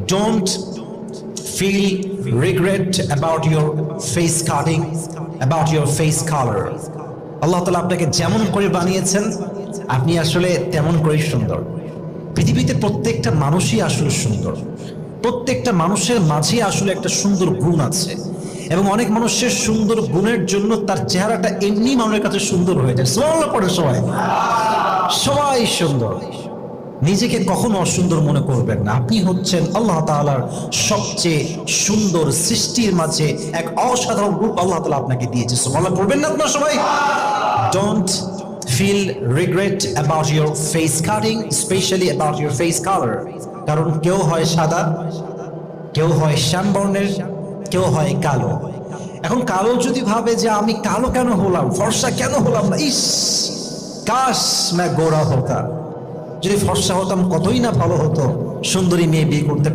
Don't feel regret about your face cutting, about your face color. আল্লাহ তাআলা আপনাকে যেমন করে বানিয়েছেন আপনি আসলে তেমন করেই সুন্দর। পৃথিবীতে প্রত্যেকটা মানুষই আসলে সুন্দর। প্রত্যেকটা মানুষের মাঝে আসলে একটা সুন্দর গুণ আছে, এবং অনেক মানুষের সুন্দর গুণের জন্য তার চেহারাটা এমনি মানুষের কাছে সুন্দর হয়ে যায়। সুবহানাল্লাহ পড়ে সবাই। সবাই সুন্দর। নিজেকে কখনো অসুন্দর মনে করবেন না। আপনি হচ্ছেন আল্লাহ তাআলার সবচেয়ে সুন্দর সৃষ্টির মাঝে এক অসাধারণ রূপ আল্লাহ তাআলা আপনাকে দিয়েছে। সুবহানাল্লাহ পড়বেন না আপনারা সবাই? Don't feel regret about your face cutting, especially about your face color. কারণ কেউ হয় সাদা, কেউ হয় শ্যামবর্ণের, কেউ হয় কালো। এখন কালো যদি ভাবে যে আমি কালো কেন হলাম, ফর্সা কেন হলাম না, ইস কাশ मैं गोरा होता, যদি ফর্সা হতাম কতই না ভালো হতো, সুন্দরী মেয়ে বিয়ে করতে